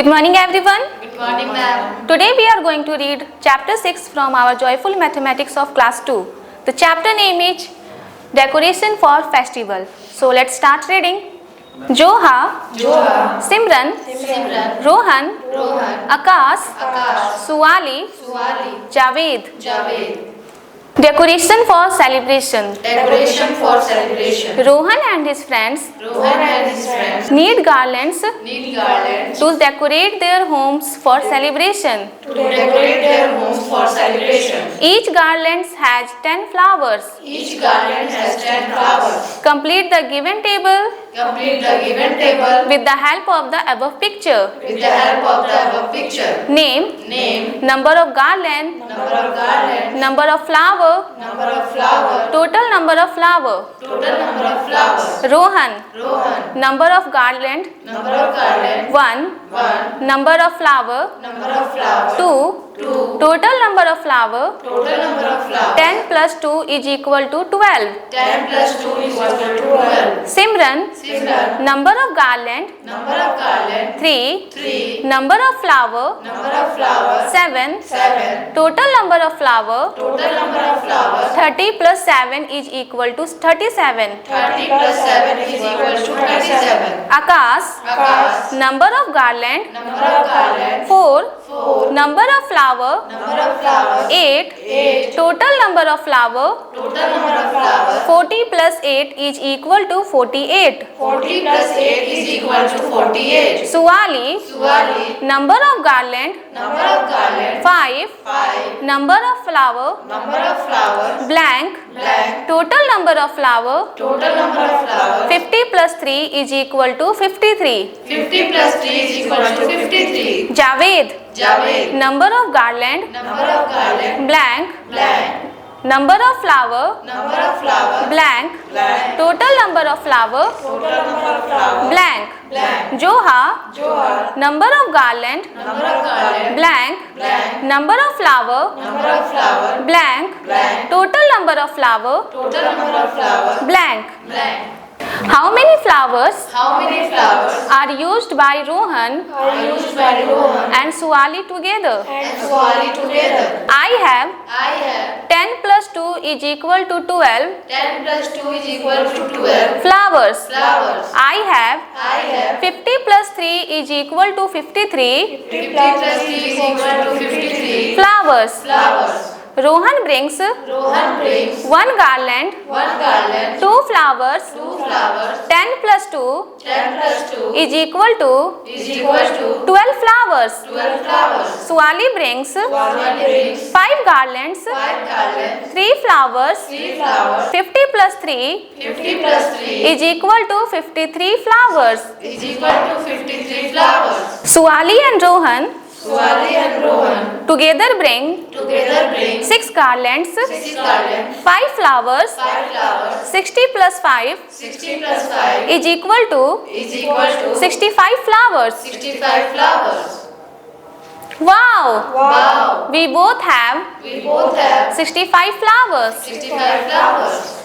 Good morning everyone. Good morning, ma'am. Today we are going to read chapter 6 from our Joyful Mathematics of class 2. The chapter name is Decoration for Festival. So let's start reading. Joha, Simran, Rohan, Akash, Suwali, Javed. Decoration for celebration. Decoration for celebration. Rohan and his friends need garlands to decorate their homes for celebration. To decorate their homes for celebration. Each garland has 10 flowers. Each garland has 10 flowers. Complete the given table Complete the given table with the help of the above picture. with the help of the above picture. Name, number of garland, Number of garland, number of flower, number of flower, total number of flower. total number of flowers. Rohan, Rohan, number of garland, number of garland, 1, number of flower, number of flower, 2, total number of flower, total number of flower. 10 plus 2 is equal to 12. 10 plus 2 is equal to 12. Simran, number of garland, Number of garland, 3, number of flower, number of flowers, 7, 7, total number of flower, total number of flowers. 30 plus 7 is equal to 37. 30 plus 7 is equal to 37. Akash, number of garland, Number of garland, 4, number of flower, number of flowers, 8, total number of flower, total number of flowers. 40 plus 8 is equal to 48. 40 plus 8 is equal to 48. Suwali, Suwali, number of garland, number of garland, 5, number of flower, number of flowers, blank, total number of flower, total number of flowers. 50 plus 3 is equal to 53. 50 plus 3 is equal to 53. Javed, number of garland, Number of garland, blank, number of flower, number of flowers, blank, total number of flower, total number of flowers, blank. Joha, number of garland, number of garland, blank, number of flower, number of flower, blank, total number of flower, total number of flowers, blank. blank. How many flowers How many flowers are used by Rohan are used by Rohan and Suwali together? and Suwali together? I have I have 10 plus 2 is equal to 12 10 plus 2 is equal to 12 flowers. flowers. I have I have 50 plus 3 is equal to 53 50 plus 3 is equal to 53 flowers. flowers. Rohan brings Rohan brings 1 garland, 1 garland, 2 flowers, 2 flowers, 10 plus 2 10 plus 2 is equal to is equal to 12 flowers. 12 flowers. Suwali brings Suwali brings 5 garlands, 5 garlands, 3 flowers, 3 flowers, 50 plus 3 50 plus 3 is equal to 53 flowers. is equal to 53 flowers. Suwali and Rohan Suwali and Rohan together bring together bring 6 garlands, 6 garlands, 5 flowers, 5 flowers, 60 plus 5 60 plus 5 is equal to is equal to 65 flowers. 65 flowers. Wow! Wow! We both have We both have 65 flowers. 65 flowers.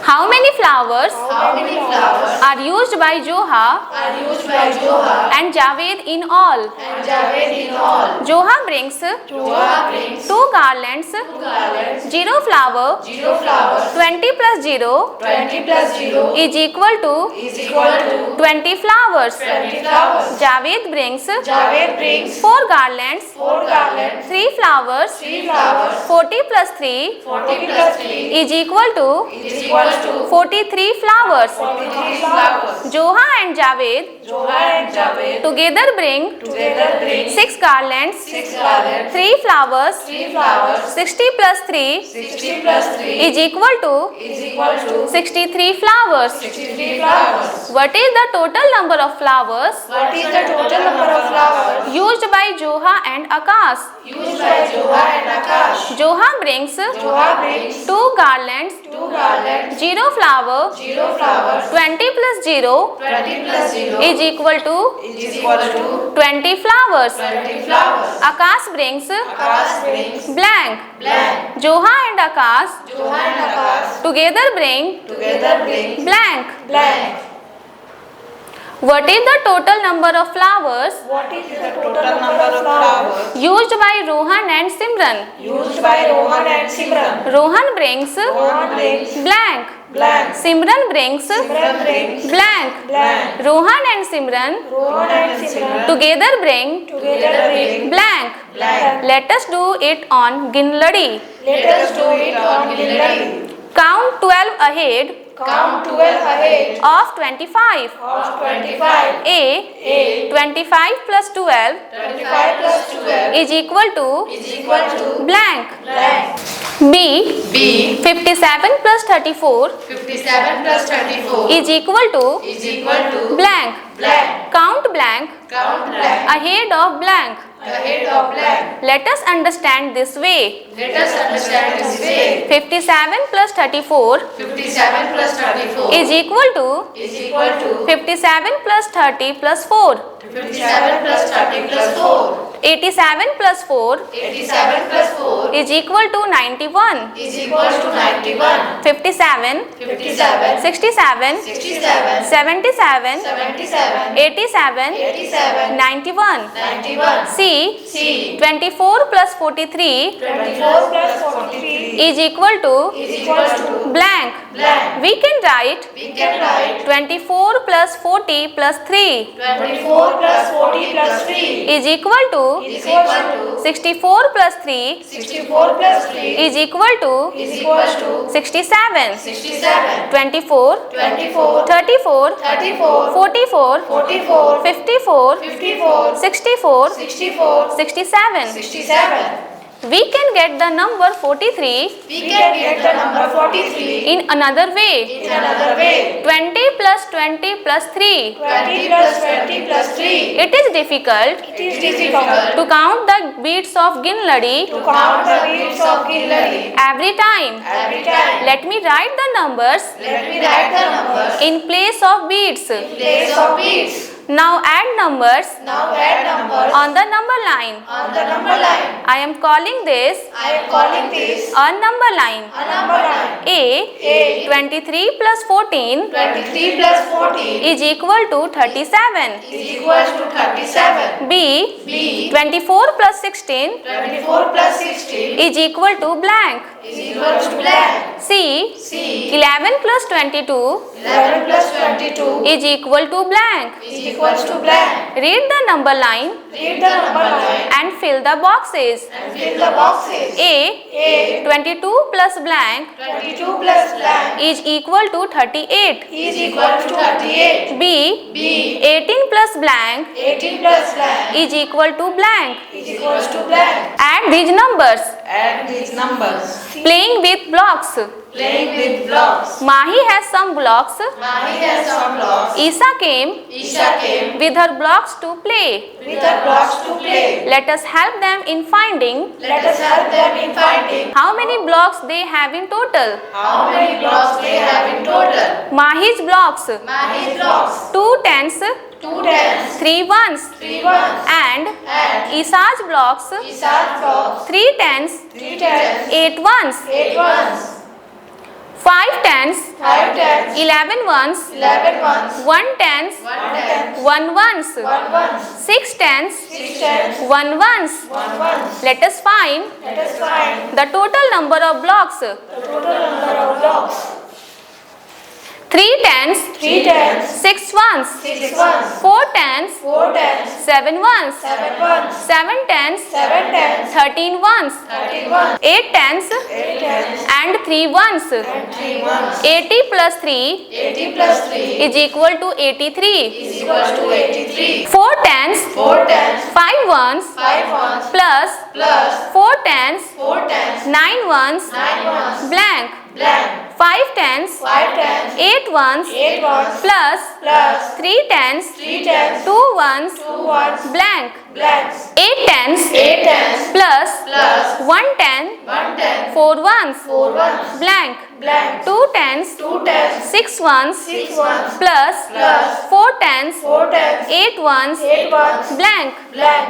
How many flowers How many flowers are used by Joha are used by Joha and Javed in all? and Javed in all? Joha brings Joha brings 2 garlands, 2 garlands, 0 flower, 0 flowers, 20 plus 0 20 plus 0 is equal to is equal to 20 flowers. 20 flowers. Javed brings Javed brings 4 garlands, 4 garlands, 3 flowers, 3 flowers, 40 plus 3 40 plus 3 is equal to is equal to 43 flowers. 43 flowers. Joha and Javed Joha and Javed together bring together bring 6 garlands, 6 garlands, 3 flowers, 3 flowers, 60 plus 3 60 plus 3 is equal to is equal to 63 flowers. 63 flowers. What is the total number of flowers What is the total number of flowers used by Joha and Akash? used by Joha and Akash? Joha brings Joha brings 2 garlands, 2 garlands, 0 flower, 0 flowers, 20 plus 0 20 plus 0 is equal to is equal to 20 flowers. 20 flowers. Akash brings Akash brings blank. Joha and Akash Joha and Akash together bring together bring blank. blank. What is the total number of flowers flowers What is the total number of flowers used by Rohan and Simran? used by Rohan and Simran? Rohan brings Rohan brings blank. blank. Simran brings Simran brings blank. blank. Rohan and Simran Rohan and Simran together bring together bring blank. blank. Let us do it on Ginladi. Let us do it on Ginladi. Count 12 ahead Count 12 ahead of 25. of 25. A 25 plus 12 25 plus 12 is equal to is equal to blank. blank. B B. 57 plus 34 57 plus 34 is equal to is equal to blank. Blank. Count blank count blank ahead of blank. ahead of blank. Let us understand this way. Let us understand this way. 57 plus 34 57 plus 34 is equal to is equal to 57 plus 30 plus 4. 57 plus 30 plus 4. 87 plus 4 87 plus 4 is equal to 91. is equal to 91. 57, 57, 67, 67, 77, 77, 87, 87, 91. 91. C. C. 24 plus 43 24 plus 43 is equal to is equal to blank. blank. We can write We can write 24 plus 40 plus 3 24 plus 40 plus 3 is equal to is equal to 64 plus 3 64 plus 3 is equal to is equal to 67. 67. 24, 24, 34, 34, 44, 44, 54, 54, 64, 64, 67. 67. We can get the number 43 We can get the number 43 in another way. in another way. 20 plus 20 plus 3. 20 plus 20 plus 3. It is difficult It is difficult to count the beats of Ginladi to count the beats of Ginladi every time. Every time. Let me write the numbers Let me write the numbers in place of beats. in place of beats. Now add numbers Now add numbers on the number line. on the number line. I am calling this I am calling this a number line. a number line. A 23 plus 14 23 plus 14 is equal to 37. is equal to 37. B B 24 plus 16 24 plus 16 is equal to blank. is equal to blank. C C 11 plus 22 11 plus 22 is equal to blank. is equal to blank. Read the number line Read the number line and fill the boxes. and fill the boxes. A 22 plus blank 22 plus blank is equal to 38. is equal to 38. B B 18 plus blank 18 plus blank is equal to blank. is equal to blank. Add these numbers. Add these numbers. Playing with blocks. Playing with blocks. Mahi has some blocks. Mahi has some blocks. Isa came Isha came with her blocks to play. with her blocks to play. Let us help them in finding Let us help them in finding how many blocks they have in total. how many blocks they have in total. Mahi's blocks: Mahi's blocks. 2 tens, 2 tens, 3 ones, 3 ones, and and Isa's blocks: Isha's blocks. 3 tens, 3 tens, 8 ones, 8 ones, 5 tens, 5 tens, 11 ones, 11 ones, 1 tens, 1 tens, 1 ones, 1 ones, 6 tens, 6 tens, 1 ones. 1 ones. Let us find Let us find the total number of blocks. the total number of blocks. 3 tens, 3 tens, 6 ones, 6 ones, 4 tens, 4 tens, 7 ones, 7 ones, 7 tens, 7 tens, 13 ones, 13 ones, 8 tens, 8 tens, and 3 ones. and 3 ones. 80 plus 3 80 plus 3 is equal to 83. is equal to 83. 4 tens, 4 tens, 5 ones, 5 ones, plus plus 4 tens, 4 tens, 9 ones, 9 ones, blank. blank. 5 tens, 5 tens, 8 ones, 8 ones, plus plus 3 tens, 3 tens, 2 ones, 2 ones, blank. blanks. 8 tens, 8 tens, plus plus 1 ten, 1 ten, 4 ones, 4 ones, blank. blank. 2 tens, 2 tens, 6 ones, 6 ones, plus plus 4 tens, 4 tens, 8 ones, 8 ones, blank. blank.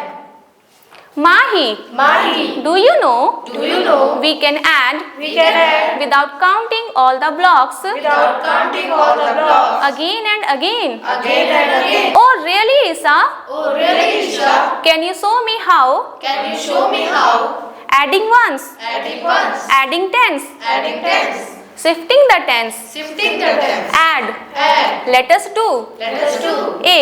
Mahi. Mahi. Do you know? Do you know? We can add We can add without counting all the blocks without counting all the blocks again and again. again and again. Oh really, Isa? Oh, really, Isha? Can you show me how? Can you show me how? Adding ones, Adding ones, adding tens, adding tens, shifting the tens. shifting the tens. Add. Add. Let us do. Let us do. A.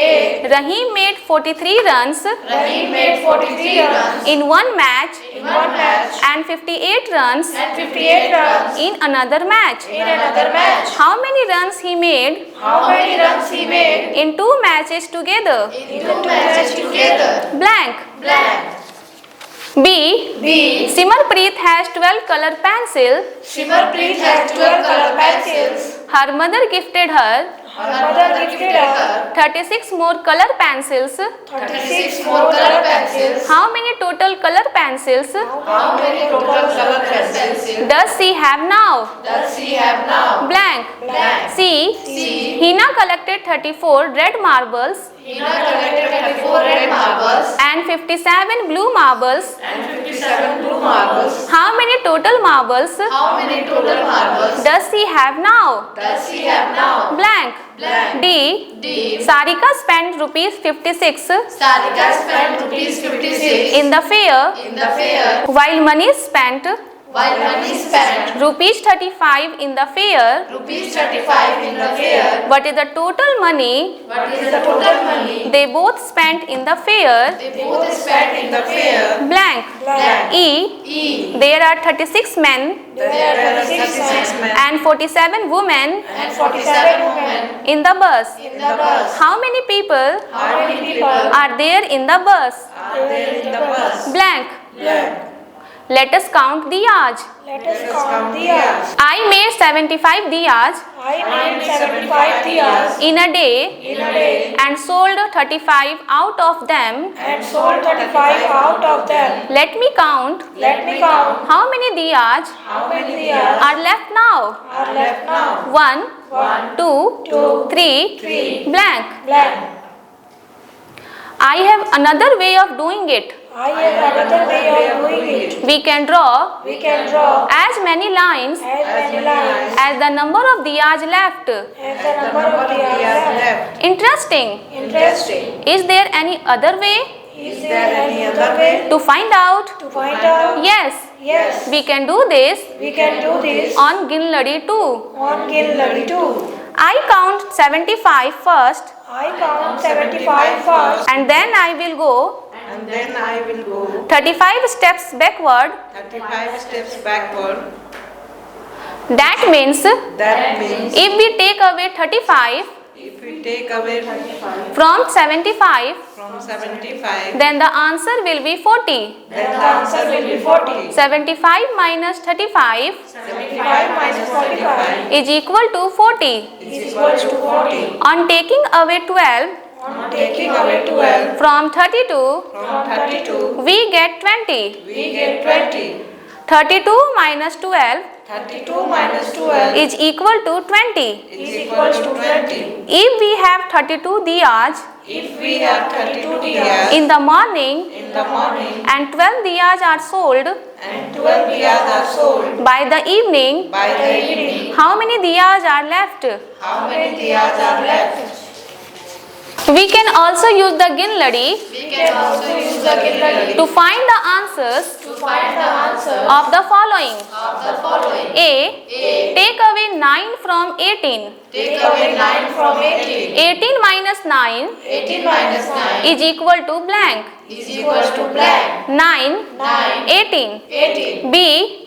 A. Rahim made 43 runs Rahim made 43 runs in one match in one match and 58 runs and 58 runs in another match. in another match. How many runs he made How many runs he made in 2 matches together? In two matches together. Blank. Blank. B. B. Simarpreet has 12 color pencils. Simarpreet has 12 color pencils. Her mother gifted her Her mother gifted her 36 more color pencils. 36 more color pencils. How many total color pencils How many total color pencils does she have now? Does she have now? Blank. Blank. C. C. Hina collected 34 red marbles Hina collected 34 red marbles and 57 blue marbles. and 57 blue marbles. How many total marbles How many total marbles does she have now? does she have now? Blank. Blank. D. D. Sarika spent rupees 56 Sarika spent rupees 56 in the fair in the fair, while Manish spent while money spent rupees 35 in the fair. rupees 35 in the fair. What is the total money What is the total money they both spent in the fair? they both spent in the fair? Blank. Blank. E. E. There are 36 men There are 36 men and 47 women and 47 women in the bus. In the bus. How many people How many people are there in the bus? are there in the bus? Blank. Blank. Let us count diyas. Let us count diyas. I made 75 diyas I made 75 diyas in a day in a day and sold 35 out of them. and sold 35 out of them. Let me count Let me count how many diyas how many diyas are left now. are left now. 1, 2, 3, blank. Blank. I have another way of doing it. I have another way of doing it. We can draw We can draw as many lines as many lines as the number of diyas left. as the number of diyas left. Interesting. Interesting. Is there any other way Is there any other way to find out? to find out? Yes, Yes, we can do this we can do this on Ginladi too. on Ginladi too. I count 75 first I count 75 first and then I will go And then I will go 35 steps backward. 35 steps backward. That means That means if we take away 35 if we take away 35 from 75, from 75, then the answer will be 40. then the answer will be 40. 75 minus 35 75 minus 45 is equal to 40. is equals to 40. On taking away 12 On taking away 12 from 32, from 32, we get 20. we get 20. 32 minus 12 32 minus 12 is equal to 20. is equals to 20. If we have 32 diyas If we have 32 diyas in the morning in the morning and 12 diyas are sold and 12 diyas are sold by the evening, by by the the evening, how many diyas are left? how many diyas are left? We can also use the Ginladi We can also use the Ginladi to find the answers to find the answer of the following. of the following. A. A. Take away 9 from 18. Take away 9 from 18. 18 minus 9 18 minus 9 is equal to blank. is equals to blank. 9, 9, 18. 18. B.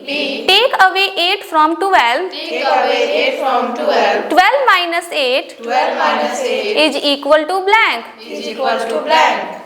B. Take away 8 from 12. Take away 8 from 12. 12 minus 8 12 minus 8 is equal to blank. is equals to blank.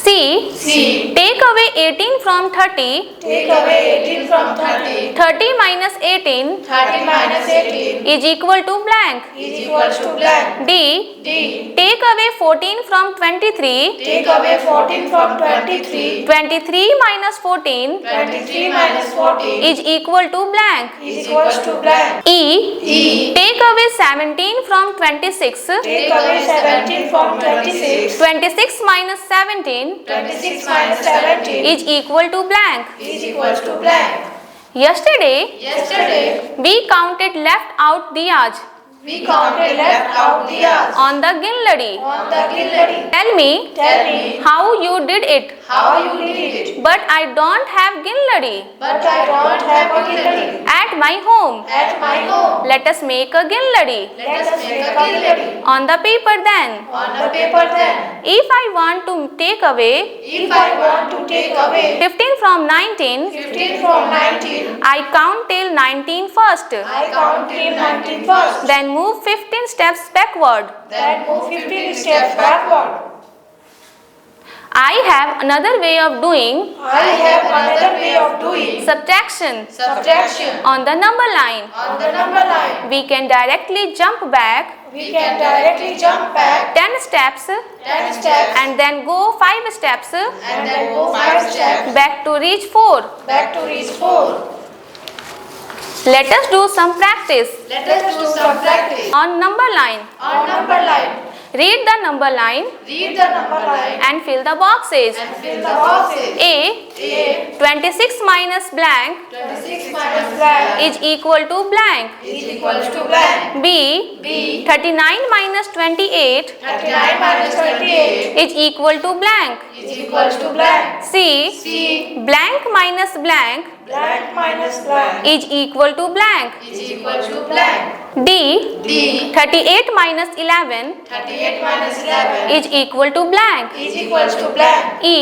C. C. Take away 18 from 30. Take away 18 from 30 30 minus 18 30 minus 18 is equal to blank. is equals to blank. D. D. Take away 14 from 23. Take away 14 from 23 23 minus 14 23 minus 14 is equal to blank. is equals to blank. E. E. Take away 17 from 26. Take away 17 from 26 26 minus 17 26 minus 17 is equal to blank. is equals to blank. Yesterday, Yesterday, we counted left out diyas we counted left out diyas on the gilladi. on the gilladi. Tell me Tell me how you did it. how you did it. But I don't have gilladi But I don't have a gilladi at my home. at my home. Let us make a gilladi Let us make a gilladi on the paper then. on the paper then. If I want to take away If I want to take away 15 from 19, 15 from 19, I count till 19 first. I count till 19 first. Then move 15 steps backward. Then move 15 steps backward. I have another way of doing I have another way of doing subtraction subtraction on the number line. on the number line. We can directly jump back We can directly jump back 10 steps 10 steps and then go 5 steps and then go 5 steps back to reach 4. back to reach 4. Let us do some practice Let us do some practice on number line. on number line. Read the number line Read the number line and fill the boxes. and fill the boxes. A. A 26 minus blank 26 minus blank is equal to blank. is equals to blank. B. B 39 minus 28 39 minus 28 is equal to blank. is equals to blank. C. C Blank minus blank blank minus blank is equal to blank. is equals to blank. D. D 38 minus 11 38 minus 11 is equal to blank. is equals to blank. E.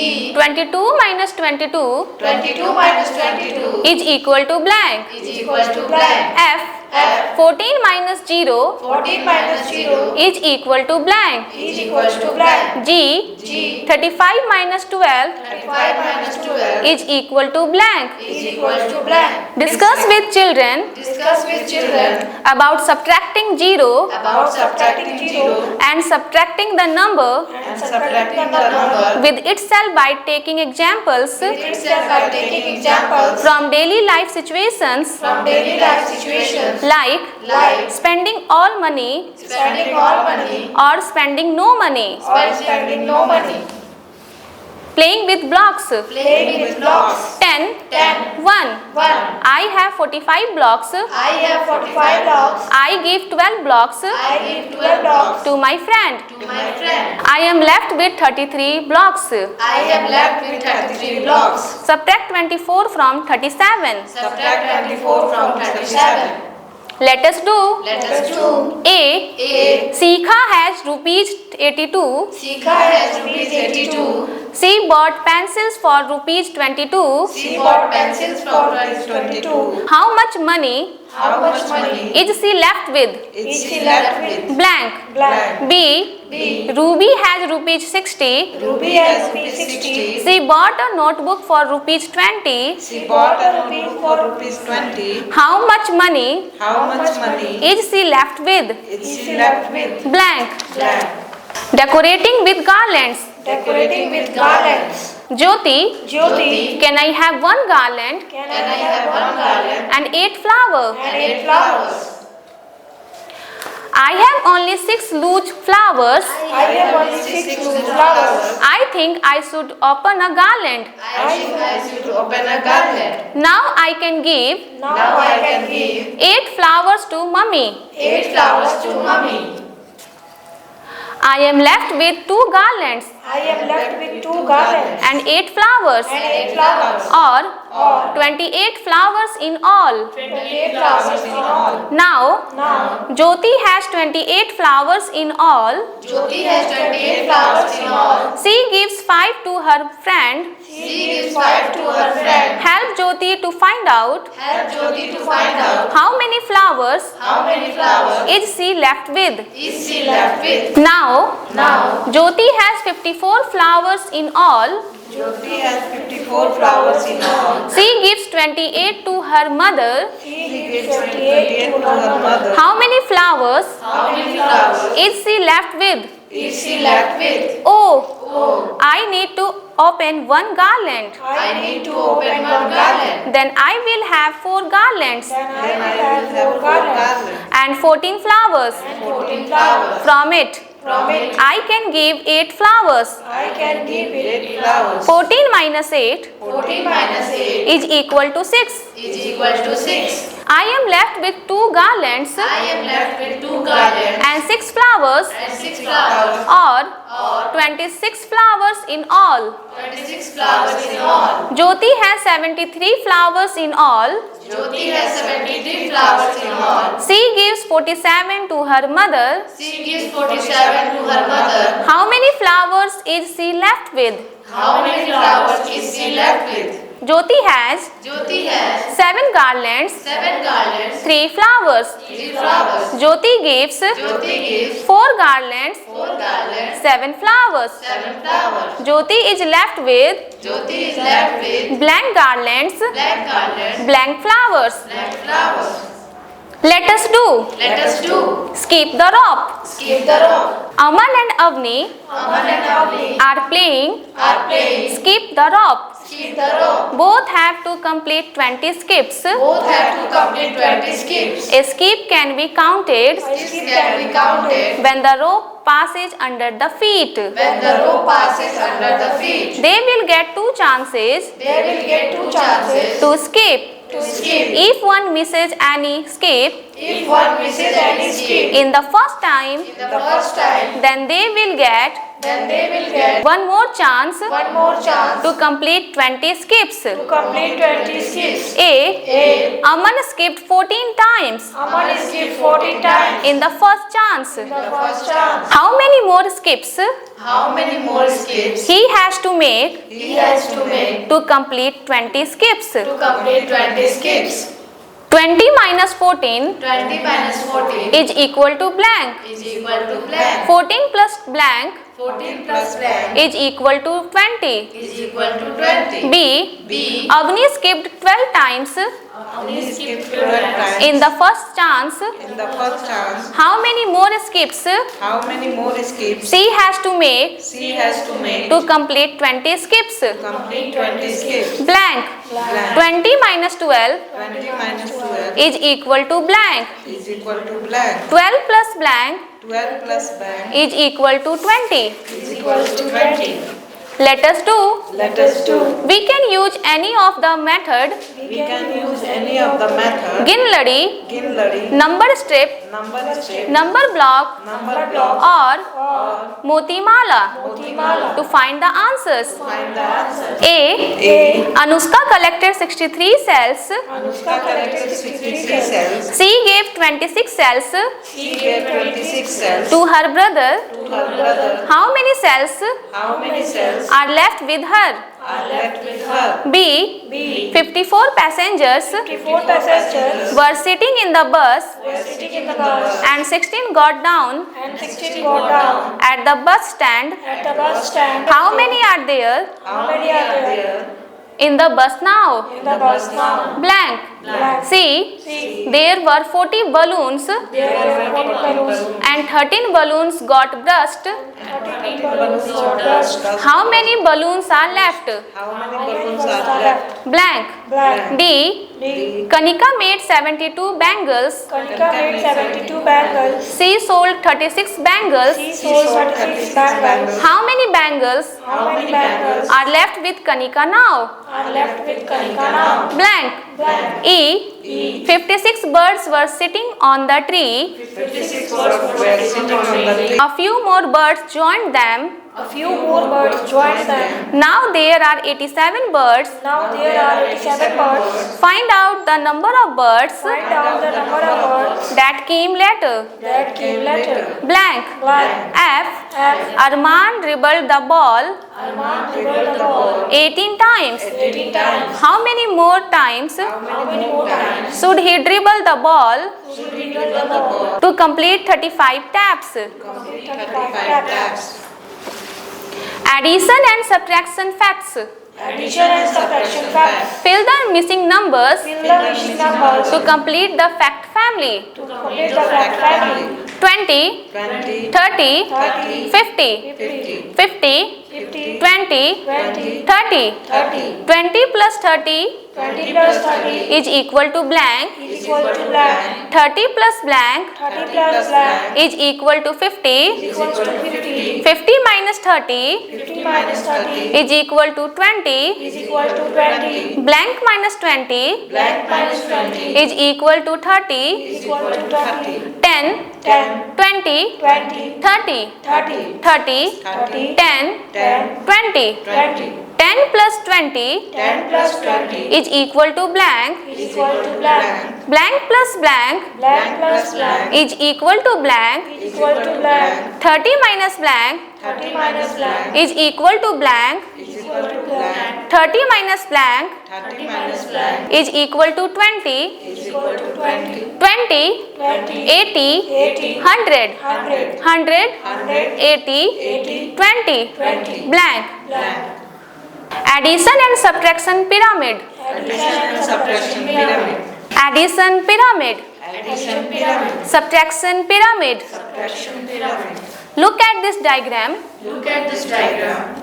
E 22 minus 22 22 minus 22 is equal to blank. is equals to blank. F. F 14 minus 0 14 minus 0 is equal to blank. is equals to blank. G. G 35 minus 12 35 minus 12 is equal to blank. is equals to blank. Discuss with children Discuss with children about subtracting 0 about subtracting 0 and subtracting the number and subtracting the number with itself by taking examples with itself by taking examples from daily life situations from daily life situations like spending all money spending all money or spending no money, or spending no money, playing with blocks. playing with blocks. 10, 10 1. 1 I have 45 blocks. I have 45 blocks. I give 12 blocks I give 12 blocks to my friend. to my friend. I am left with 33 blocks. I am left with 33 blocks. Subtract 24 from 37. Subtract 24 from 37. Let us do. Let us do. A. A. Sikha has rupees 82. Sikha has rupees 82. She bought pencils for rupees 22. She bought pencils for rupees 22. How much money How much money is she left with? is she left with? Blank. Blank. B. B. Ruby has rupees 60. Ruby has rupees 60. She bought a notebook for rupees 20. She bought a rupees for Rupees 20. How much money How much money is she left with? is she left with? Blank. Blank. Decorating with garlands. Decorating with garlands. Jyoti, Jyoti, can I have one garland can I have one garland and 8 flowers? and 8 flowers? I have only 6 loose flowers. I have only 6 loose flowers. I think I should open a garland. I should open a garland. Now I can give Now I can give 8 flowers to mummy. 8 flowers to mummy. I am left with 2 garlands I am left with 2 garlands and 8 flowers, and 8 flowers. or 28 flowers in all. 28 flowers in all. Now Now, Jyoti has 28 flowers in all. Jyoti has 28 flowers in all. She gives 5 to her friend. She gives 5 to her friend. Help Jyoti to find out Help Jyoti to find out how many flowers how many flowers is she left with. is she left with. Now Now, Jyoti has 54 flowers in all. Jyoti has 54 flowers in all. She gives 28 to her mother. she gives 28 to her mother. How many flowers How many flowers is she left with? is she left with? Oh, I need to open one garland. I need to open one garland. Then I will have 4 garlands Then I Then I will have will have 4 4 garlands garlands and 14 flowers and 14 flowers from it. From it, I can give 8 flowers. I can give it 8 flowers. 14 minus 8 14 minus 8 is equal to 6. is equal to 6. I am left with 2 garlands I am left with 2 garlands and 6 flowers and 6 flowers or 26 flowers in all. 26 flowers in all. Jyoti has 73 flowers in all. Jyoti has 73 flowers in all. She gives 47 to her mother. She gives 47 to her mother. How many flowers is she left with? How many flowers is she left with? Jyoti has Jyoti has 7 garlands, 7 garlands, 3 flowers. 3 flowers. Jyoti gives Jyoti gives 4 garlands, 4 garlands, 7 flowers. 7 flowers. Jyoti is left with Jyoti is left with blank garlands, black garlands, blank flowers. black flowers. Let us do. Let us do. Skip the rope. Skip the rope. Aman and Avni Aman and Avni are playing are playing. skip the rope. Skip the rope. Both have to complete 20 skips. Both have to complete 20 skips. A skip can be counted Skips can be counted when the rope passes under the feet. when the rope passes under the feet. They will get 2 chances They will get 2 chances to skip. to skip. If one misses any skip If one misses any skip in the first time, in the first time, then they will get then they will get one more chance one more chance to complete 20 skips. to complete 20 skips. A. A. Aman skipped 14 times Aman is skipped 14 times in the first chance. in the first chance. How many more skips How many more skips he has to make he has to make to complete 20 skips? to complete 20 skips? 20 minus 14 20 minus 14 is equal to blank. is equal to blank. 14 plus blank 14 plus blank is equal to 20. is equal to 20. B. B. Avni skipped 12 times Avni skipped 12 times. in the first chance. In the first chance, How many more skips how many more skips she has to make she has to make to complete 20 skips? complete 20 skips? Blank. Blank. 20 minus 12 20 minus 12 is equal to blank. is equal to blank. 12 plus blank 12 plus blank is equal to 20. is equal to 20. Let us do. Let us do. We can use any of the method We can use any of the method. Ginladi, Ginladi, number strip, number strip, number block number block, or motimala Motimala. to find the answers. find the answer. A. A. Anushka collected 63 cells. Anushka collected 63 cells. She gave 26 cells She gave 26 cells to her brother. to her brother. How many cells How many cells are left with her? are left with her? B. B. 54 passengers 54 passengers were sitting in the bus were sitting in the bus and 16 got down and 16 got down at the bus stand. at the bus stand. How many are there How many are there in the bus now? In the bus now. Blank. Blank. See, See, there were 40 balloons there were 40 balloons. and 13 balloons got burst. 13 balloons got burst. How many balloons are left? How many balloons are left? Blank. Blank. D. D. Kanika made 72 bangles. Kanika made 72 bangles. She sold 36 bangles. She sold 36 bangles. How many bangles How many bangles are left with Kanika now? are left with Kanika now? Blank. Blank. E. 56 birds were sitting on the tree. 56 birds were sitting on the tree. A few more birds joined them. A few more birds joined them. Now there are 87 birds. Now there are 87 birds. Find out the number of birds Find out the number of birds that came later. that came later. Blank. Blank. F. F. Arman dribbled the ball Arman dribbled the ball 18 times. 18 times. How many more times How many more times should he dribble the ball should we dribble the ball? to complete 35 taps? 35 taps. Addition and subtraction facts. Addition and subtraction facts. Fill the missing numbers Fill the missing numbers to complete the fact family. to complete the fact family. 20, 20, 30, 30, 50, 50, 50, 50, 20, 20, 30. 30. 20 plus 30 20 plus 30 is equal to blank. is equal to blank. 30 plus blank 30 plus blank is equal to 50. is equal to 50. 50 minus 30 50 minus 30 is equal to 20. is equal to 20. Blank minus 20 Blank minus 20 is equal to 30. is equal to 30. 10, 10, 20, 20, 30. 30, 30, 30, 10, 10, 20. 20. 10 plus 20 10 plus 20 is equal to blank. is equal to blank. Blank plus blank Blank plus blank is equal to blank. is equal to blank. 30 minus blank 30 minus blank is equal to blank. is equal to blank. 30 minus blank 30 minus blank is equal to 20. is equal to 20. 20, 20, 80, 80, 100. 100, 100, 100, 80, 80, 20. 20. Blank. Blank. Addition and subtraction pyramid. Addition and Subtraction pyramid. Addition pyramid. Addition pyramid. Subtraction pyramid. Subtraction pyramid. Look at this diagram. Look at this diagram.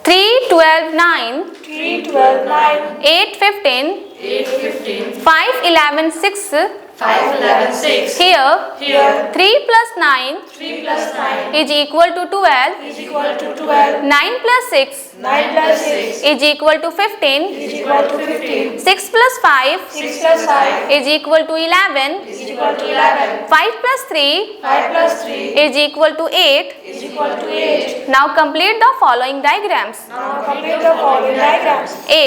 3, 12, 9, 3, 12, 9, 8, 15, 8, 15, 5, 11, 6. 5, 11, 6. Here, Here, 3 plus 9 3 plus 9 is equal to 12. is equal to 12. 9 plus 6 9 plus 6 is equal to 15. is equal to 15. 6 plus 5 6 plus 5 is equal to 11. is equal to 11. 5 plus 3 5 plus 3 is equal to 8. is equal to 8. Now complete the following diagrams. Now complete the following diagrams. A,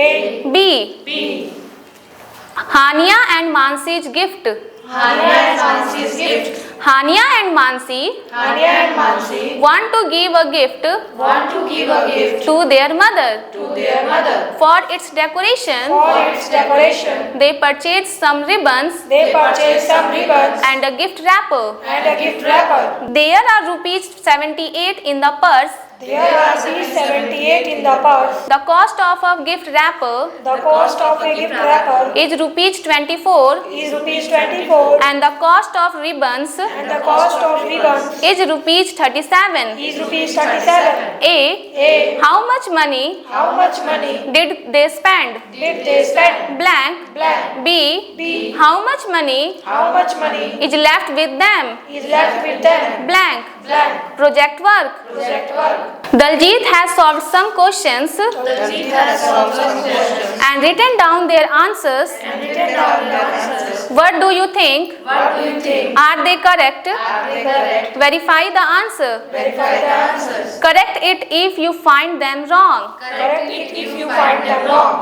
A, B. B. Hania and Mansi's gift. Hania and Mansi's gift. Hania and Mansi Hania and Mansi want to give a gift want to give a gift to their mother. to their mother. For its decoration, For its decoration, they purchased some ribbons they purchased some ribbons and a gift wrapper. and a gift wrapper. There are rupees 78 in the purse. There are ₹78 in the purse. The cost of a gift wrapper The cost of a gift wrapper is rupees 24 is ₹24 and the cost of ribbons and the cost of ribbons is rupees 37. is ₹37. A. A. How much money How much money did they spend? did they spend? Blank. Blank. B. B. How much money How much money is left with them? is left with them? Blank. Blank. Project work. Project work. Daljit has solved some questions Daljit has solved some questions and written down their answers. and written down the answers. What do you think? What do you think? Are they correct? Are they correct? Verify the answer. Verify the answers. Correct it if you find them wrong. Correct it if you find them wrong.